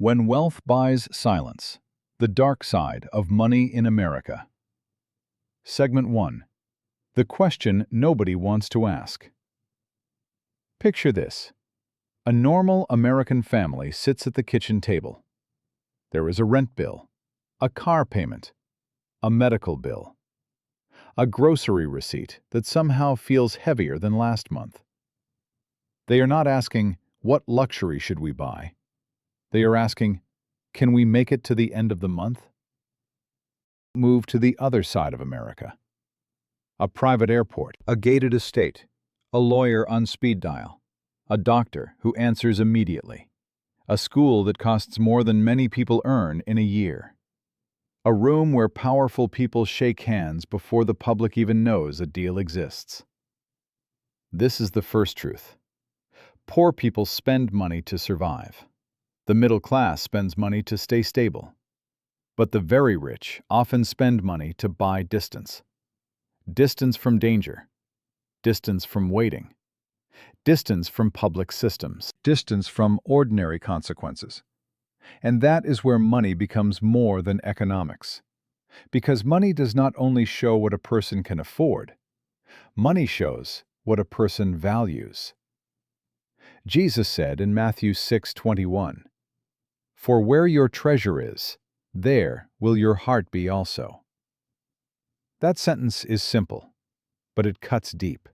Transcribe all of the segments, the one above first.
When wealth buys silence, the dark side of money in America. Segment 1. The question nobody wants to ask. Picture this. A normal American family sits at the kitchen table. There is a rent bill, a car payment, a medical bill, a grocery receipt that somehow feels heavier than last month. They are not asking, what luxury should we buy? They are asking, can we make it to the end of the month? Move to the other side of America. A private airport, a gated estate, a lawyer on speed dial, a doctor who answers immediately, a school that costs more than many people earn in a year, a room where powerful people shake hands before the public even knows a deal exists. This is the first truth. Poor people spend money to survive. The middle class spends money to stay stable. But the very rich often spend money to buy distance. Distance from danger. Distance from waiting. Distance from public systems. Distance from ordinary consequences. And that is where money becomes more than economics. Because money does not only show what a person can afford, money shows what a person values. Jesus said in Matthew 6:21, "For where your treasure is, there will your heart be also." That sentence is simple, but it cuts deep.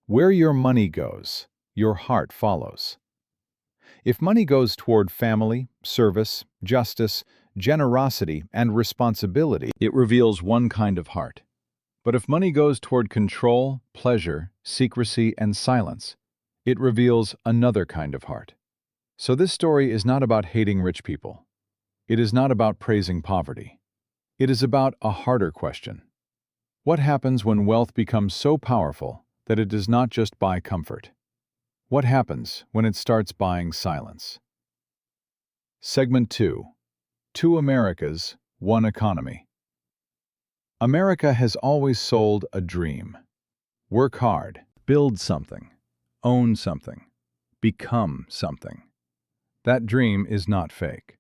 Where your money goes, your heart follows. If money goes toward family, service, justice, generosity, and responsibility, it reveals one kind of heart. But if money goes toward control, pleasure, secrecy, and silence, it reveals another kind of heart. So this story is not about hating rich people. It is not about praising poverty. It is about a harder question. What happens when wealth becomes so powerful that it does not just buy comfort? What happens when it starts buying silence? Segment 2. Two Americas, one economy. America has always sold a dream. Work hard, build something, own something, become something. That dream is not fake.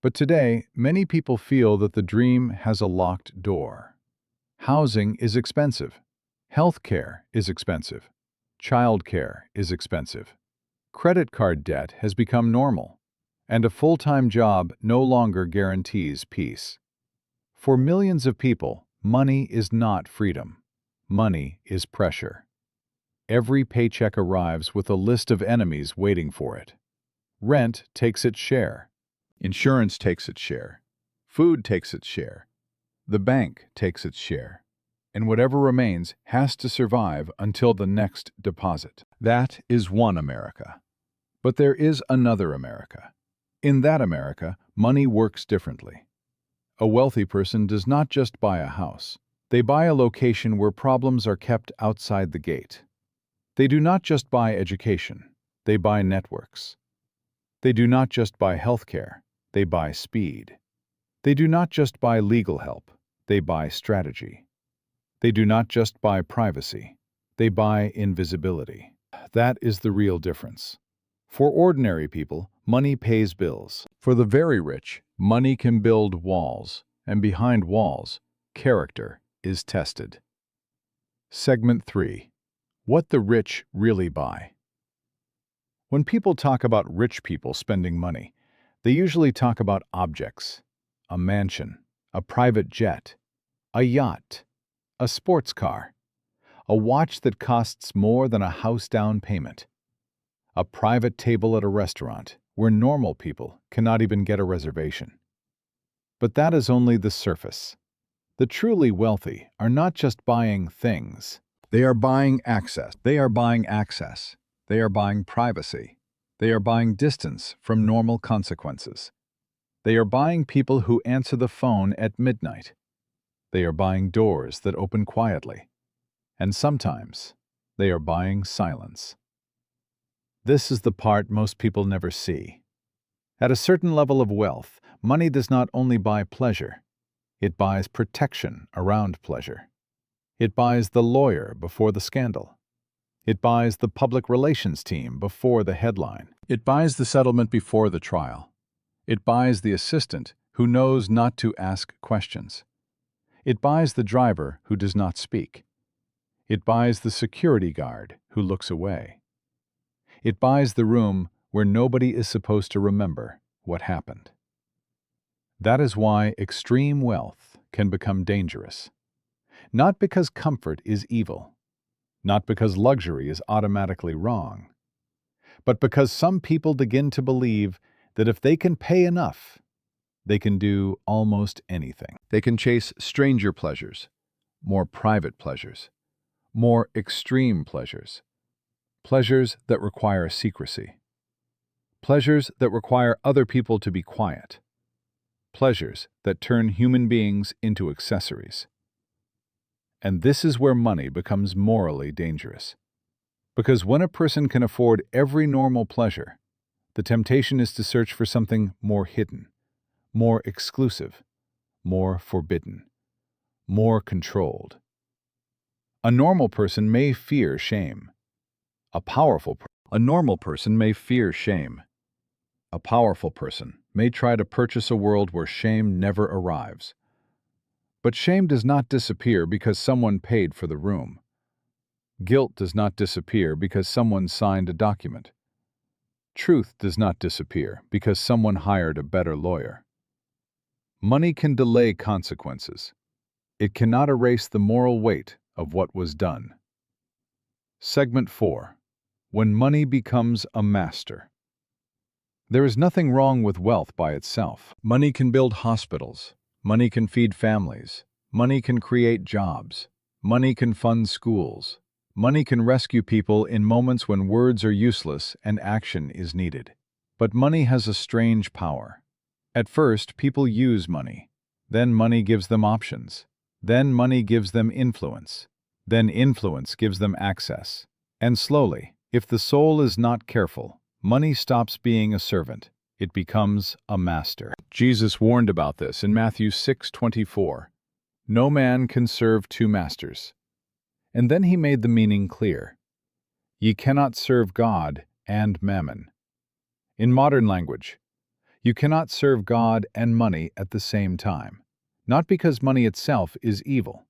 But today, many people feel that the dream has a locked door. Housing is expensive. Health care is expensive. Childcare is expensive. Credit card debt has become normal. And a full-time job no longer guarantees peace. For millions of people, money is not freedom. Money is pressure. Every paycheck arrives with a list of enemies waiting for it. Rent takes its share. Insurance takes its share. Food takes its share. The bank takes its share. And whatever remains has to survive until the next deposit. That is one America. But there is another America. In that America, money works differently. A wealthy person does not just buy a house. They buy a location where problems are kept outside the gate. They do not just buy education. They buy networks. They do not just buy healthcare, they buy speed. They do not just buy legal help, they buy strategy. They do not just buy privacy, they buy invisibility. That is the real difference. For ordinary people, money pays bills. For the very rich, money can build walls, and behind walls, character is tested. Segment 3. What the rich really buy. When people talk about rich people spending money, they usually talk about objects, a mansion, a private jet, a yacht, a sports car, a watch that costs more than a house down payment, a private table at a restaurant where normal people cannot even get a reservation. But that is only the surface. The truly wealthy are not just buying things. They are buying access. They are buying access. They are buying privacy. They are buying distance from normal consequences. They are buying people who answer the phone at midnight. They are buying doors that open quietly. And sometimes, they are buying silence. This is the part most people never see. At a certain level of wealth, money does not only buy pleasure, it buys protection around pleasure. It buys the lawyer before the scandal. It buys the public relations team before the headline. It buys the settlement before the trial. It buys the assistant who knows not to ask questions. It buys the driver who does not speak. It buys the security guard who looks away. It buys the room where nobody is supposed to remember what happened. That is why extreme wealth can become dangerous. Not because comfort is evil, not because luxury is automatically wrong, but because some people begin to believe that if they can pay enough, they can do almost anything. They can chase stranger pleasures, more private pleasures, more extreme pleasures, pleasures that require secrecy, pleasures that require other people to be quiet, pleasures that turn human beings into accessories. And this is where money becomes morally dangerous. Because when a person can afford every normal pleasure, the temptation is to search for something more hidden, more exclusive, more forbidden, more controlled. A normal person may fear shame. A normal person may fear shame. A powerful person may try to purchase a world where shame never arrives. But shame does not disappear because someone paid for the room. Guilt does not disappear because someone signed a document. Truth does not disappear because someone hired a better lawyer. Money can delay consequences. It cannot erase the moral weight of what was done. Segment 4. When money becomes a master. There is nothing wrong with wealth by itself. Money can build hospitals. Money can feed families. Money can create jobs. Money can fund schools. Money can rescue people in moments when words are useless and action is needed. But money has a strange power. At first, people use money. Then money gives them options. Then money gives them influence. Then influence gives them access. And slowly, if the soul is not careful, money stops being a servant. It becomes a master. Jesus warned about this in Matthew 6:24. No man can serve two masters. And then he made the meaning clear. Ye cannot serve God and mammon. In modern language, you cannot serve God and money at the same time. Not because money itself is evil,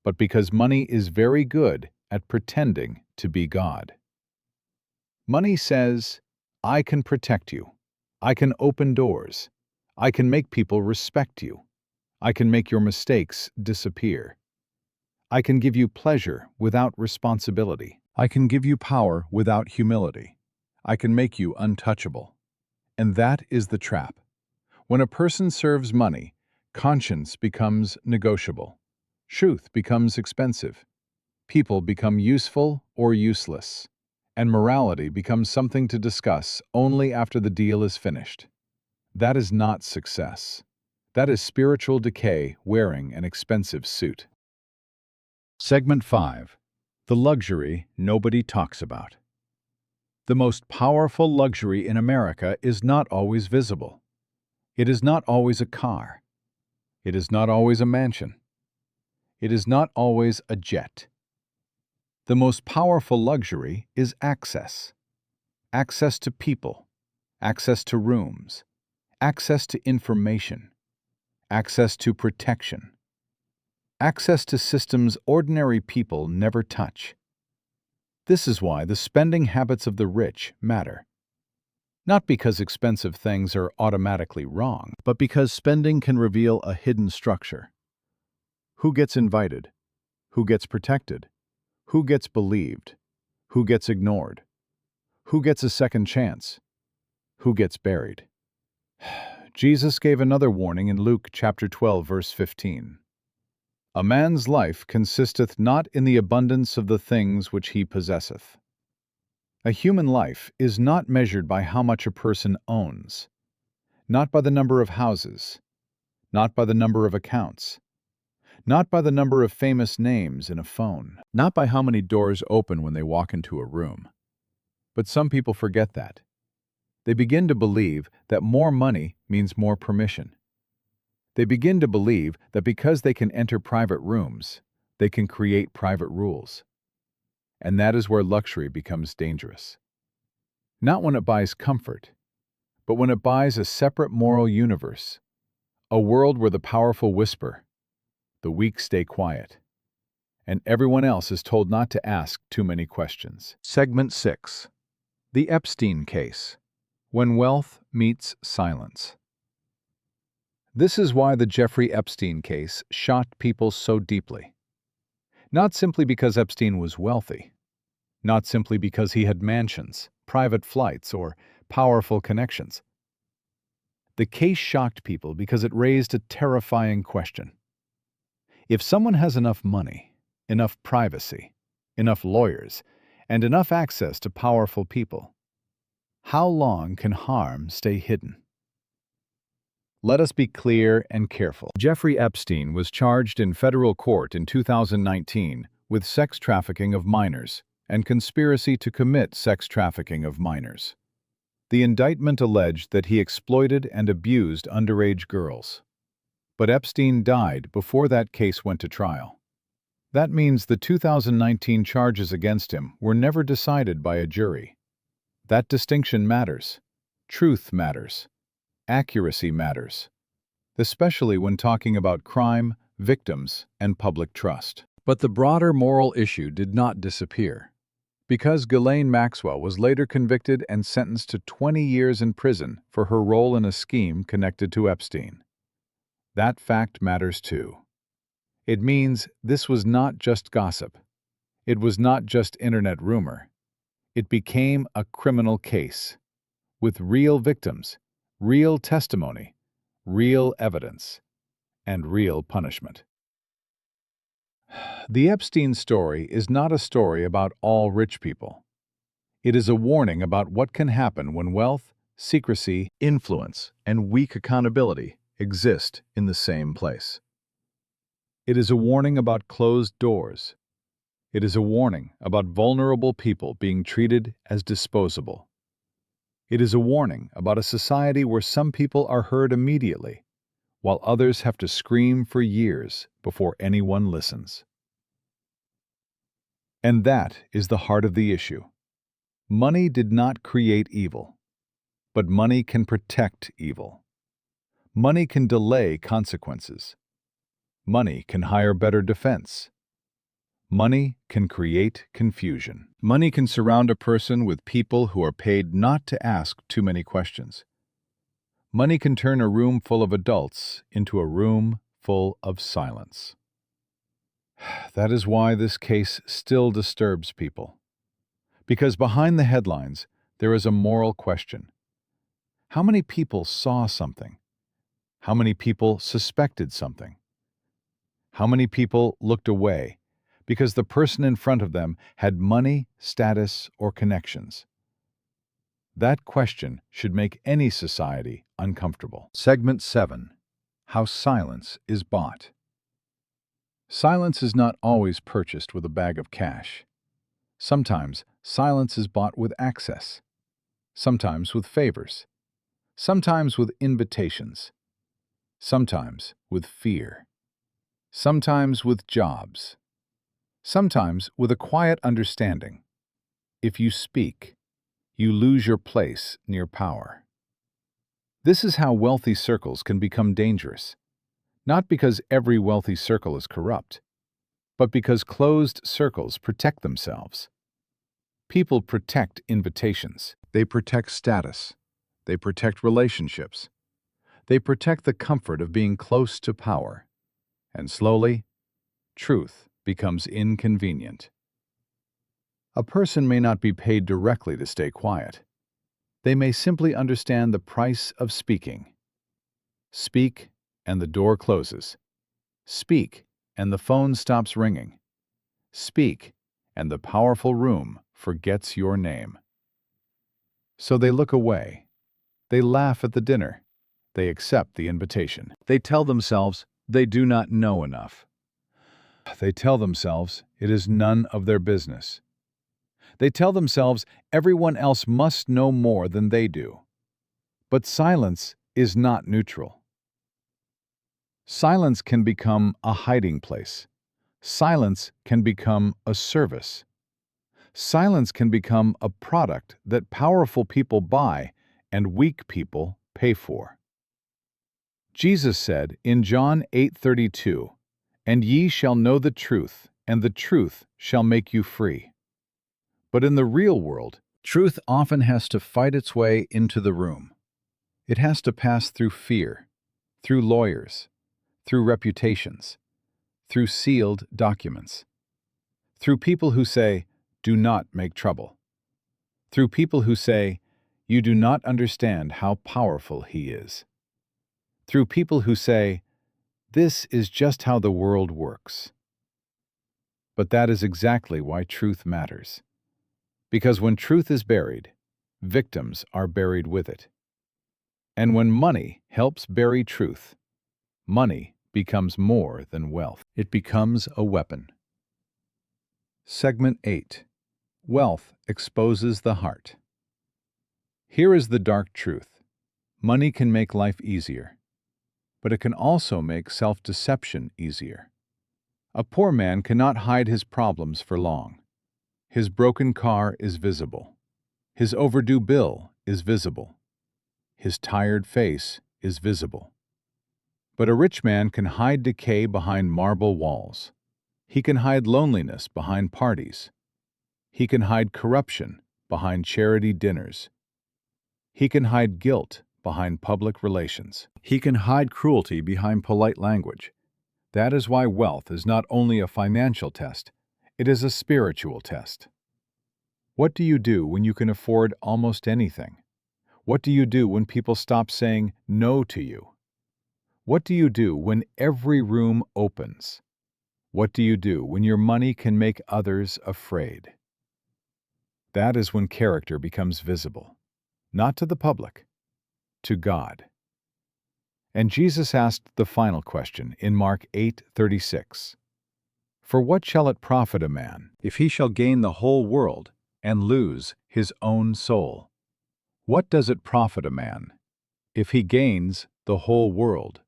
but because money is very good at pretending to be God. Money says, I can protect you. I can open doors. I can make people respect you. I can make your mistakes disappear. I can give you pleasure without responsibility. I can give you power without humility. I can make you untouchable. And that is the trap. When a person serves money, conscience becomes negotiable. Truth becomes expensive. People become useful or useless. And morality becomes something to discuss only after the deal is finished. That is not success. That is spiritual decay wearing an expensive suit. Segment 5. The luxury nobody talks about. The most powerful luxury in America is not always visible. It is not always a car. It is not always a mansion. It is not always a jet. The most powerful luxury is access. Access to people, access to rooms, access to information, access to protection, access to systems ordinary people never touch. This is why the spending habits of the rich matter. Not because expensive things are automatically wrong, but because spending can reveal a hidden structure. Who gets invited? Who gets protected? Who gets believed? Who gets ignored? Who gets a second chance? Who gets buried? Jesus gave another warning in Luke chapter 12, verse 15. A man's life consisteth not in the abundance of the things which he possesseth. A human life is not measured by how much a person owns, not by the number of houses, not by the number of accounts, not by the number of famous names in a phone, not by how many doors open when they walk into a room. But some people forget that. They begin to believe that more money means more permission. They begin to believe that because they can enter private rooms, they can create private rules. And that is where luxury becomes dangerous. Not when it buys comfort, but when it buys a separate moral universe, a world where the powerful whisper, the weak stay quiet, and everyone else is told not to ask too many questions. Segment 6. The Epstein Case. When Wealth Meets Silence. This is why the Jeffrey Epstein case shocked people so deeply. Not simply because Epstein was wealthy, not simply because he had mansions, private flights, or powerful connections. The case shocked people because it raised a terrifying question. If someone has enough money, enough privacy, enough lawyers, and enough access to powerful people, how long can harm stay hidden? Let us be clear and careful. Jeffrey Epstein was charged in federal court in 2019 with sex trafficking of minors and conspiracy to commit sex trafficking of minors. The indictment alleged that he exploited and abused underage girls. But Epstein died before that case went to trial. That means the 2019 charges against him were never decided by a jury. That distinction matters. Truth matters. Accuracy matters, especially when talking about crime, victims, and public trust. But the broader moral issue did not disappear. Because Ghislaine Maxwell was later convicted and sentenced to 20 years in prison for her role in a scheme connected to Epstein. That fact matters too. It means this was not just gossip. It was not just internet rumor. It became a criminal case, with real victims, real testimony, real evidence, and real punishment. The Epstein story is not a story about all rich people. It is a warning about what can happen when wealth, secrecy, influence, and weak accountability exist in the same place. It is a warning about closed doors. It is a warning about vulnerable people being treated as disposable. It is a warning about a society where some people are heard immediately, while others have to scream for years before anyone listens. And that is the heart of the issue. Money did not create evil, but money can protect evil. Money can delay consequences. Money can hire better defense. Money can create confusion. Money can surround a person with people who are paid not to ask too many questions. Money can turn a room full of adults into a room full of silence. That is why this case still disturbs people. Because behind the headlines, there is a moral question. How many people saw something? How many people suspected something? How many people looked away because the person in front of them had money, status, or connections? That question should make any society uncomfortable. Segment 7. How silence is bought. Silence is not always purchased with a bag of cash. Sometimes silence is bought with access. Sometimes with favors. Sometimes with invitations. Sometimes with fear. Sometimes with jobs. Sometimes with a quiet understanding. If you speak, you lose your place near power. This is how wealthy circles can become dangerous, not because every wealthy circle is corrupt, but because closed circles protect themselves. People protect invitations. They protect status. They protect relationships. They protect the comfort of being close to power. And slowly, truth becomes inconvenient. A person may not be paid directly to stay quiet. They may simply understand the price of speaking. Speak, and the door closes. Speak, and the phone stops ringing. Speak, and the powerful room forgets your name. So they look away. They laugh at the dinner. They accept the invitation. They tell themselves they do not know enough. They tell themselves it is none of their business. They tell themselves everyone else must know more than they do. But silence is not neutral. Silence can become a hiding place. Silence can become a service. Silence can become a product that powerful people buy and weak people pay for. Jesus said in John 8:32, "And ye shall know the truth, and the truth shall make you free." But in the real world, truth often has to fight its way into the room. It has to pass through fear, through lawyers, through reputations, through sealed documents, through people who say, "Do not make trouble," through people who say, "You do not understand how powerful he is," through people who say, "This is just how the world works." But that is exactly why truth matters. Because when truth is buried, victims are buried with it. And when money helps bury truth, money becomes more than wealth. It becomes a weapon. Segment 8. Wealth exposes the heart. Here is the dark truth. Money can make life easier, but it can also make self-deception easier. A poor man cannot hide his problems for long. His broken car is visible. His overdue bill is visible. His tired face is visible. But a rich man can hide decay behind marble walls. He can hide loneliness behind parties. He can hide corruption behind charity dinners. He can hide guilt behind public relations. He can hide cruelty behind polite language. That is why wealth is not only a financial test, it is a spiritual test. What do you do when you can afford almost anything? What do you do when people stop saying no to you? What do you do when every room opens? What do you do when your money can make others afraid? That is when character becomes visible, not to the public, to God. And Jesus asked the final question in Mark 8:36. For what shall it profit a man if he shall gain the whole world and lose his own soul? What does it profit a man if he gains the whole world,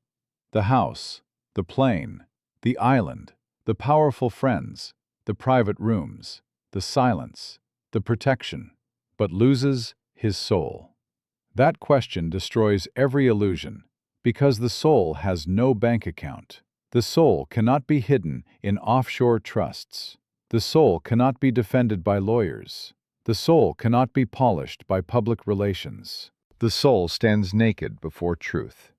the house, the plane, the island, the powerful friends, the private rooms, the silence, the protection, but loses his soul? That question destroys every illusion, because the soul has no bank account. The soul cannot be hidden in offshore trusts. The soul cannot be defended by lawyers. The soul cannot be polished by public relations. The soul stands naked before truth.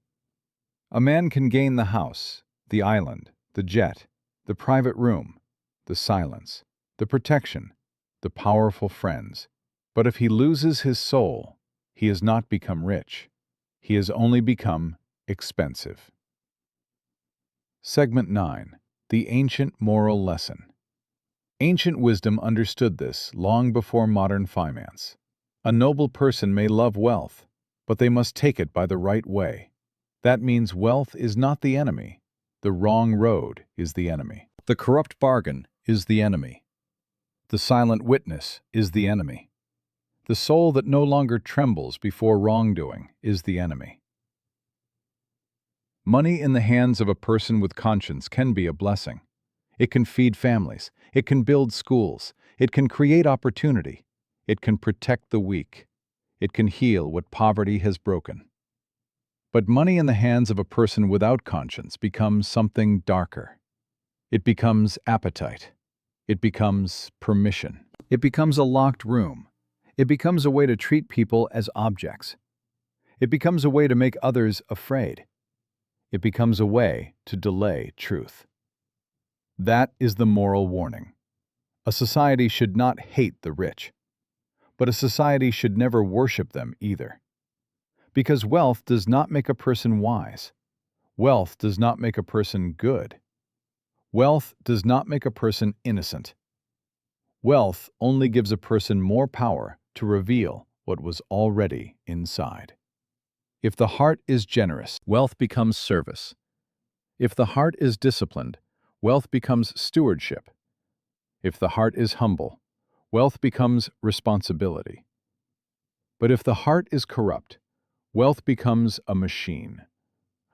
A man can gain the house, the island, the jet, the private room, the silence, the protection, the powerful friends. But if he loses his soul, he has not become rich. He has only become expensive. Segment 9. The Ancient Moral Lesson. Ancient wisdom understood this long before modern finance. A noble person may love wealth, but they must take it by the right way. That means wealth is not the enemy. The wrong road is the enemy. The corrupt bargain is the enemy. The silent witness is the enemy. The soul that no longer trembles before wrongdoing is the enemy. Money in the hands of a person with conscience can be a blessing. It can feed families. It can build schools. It can create opportunity. It can protect the weak. It can heal what poverty has broken. But money in the hands of a person without conscience becomes something darker. It becomes appetite. It becomes permission. It becomes a locked room. It becomes a way to treat people as objects. It becomes a way to make others afraid. It becomes a way to delay truth. That is the moral warning. A society should not hate the rich, but a society should never worship them either. Because wealth does not make a person wise. Wealth does not make a person good. Wealth does not make a person innocent. Wealth only gives a person more power to reveal what was already inside. If the heart is generous, wealth becomes service. If the heart is disciplined, wealth becomes stewardship. If the heart is humble, wealth becomes responsibility. But if the heart is corrupt, wealth becomes a machine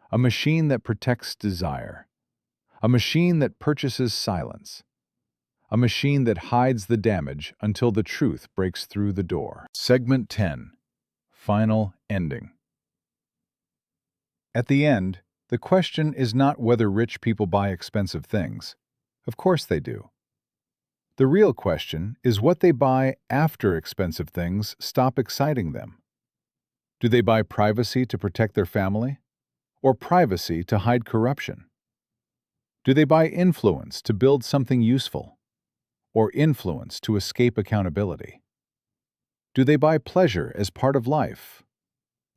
that protects desire, a machine that purchases silence, a machine that hides the damage until the truth breaks through the door. Segment 10. Final ending. At the end, the question is not whether rich people buy expensive things. Of course they do. The real question is what they buy after expensive things stop exciting them. Do they buy privacy to protect their family? Or privacy to hide corruption? Do they buy influence to build something useful? Or influence to escape accountability? Do they buy pleasure as part of life?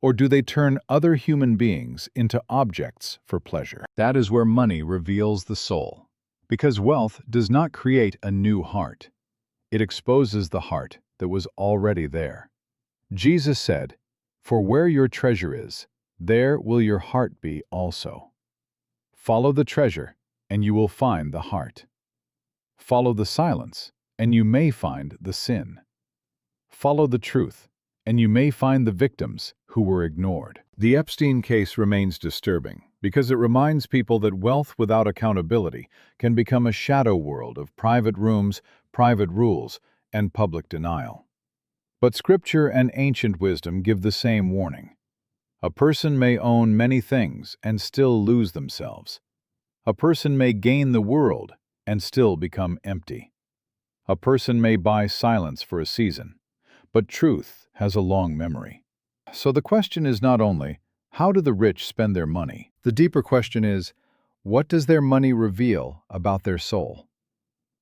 Or do they turn other human beings into objects for pleasure? That is where money reveals the soul. Because wealth does not create a new heart. It exposes the heart that was already there. Jesus said, "For where your treasure is, there will your heart be also." Follow the treasure, and you will find the heart. Follow the silence, and you may find the sin. Follow the truth, and you may find the victims who were ignored. The Epstein case remains disturbing because it reminds people that wealth without accountability can become a shadow world of private rooms, private rules, and public denial. But Scripture and ancient wisdom give the same warning. A person may own many things and still lose themselves. A person may gain the world and still become empty. A person may buy silence for a season, but truth has a long memory. So the question is not only, how do the rich spend their money? The deeper question is, what does their money reveal about their soul?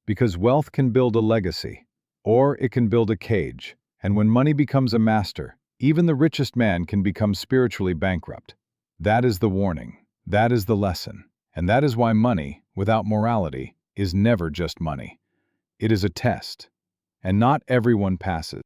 Because wealth can build a legacy, or it can build a cage, and when money becomes a master, even the richest man can become spiritually bankrupt. That is the warning, that is the lesson, and that is why money, without morality, is never just money. It is a test, and not everyone passes.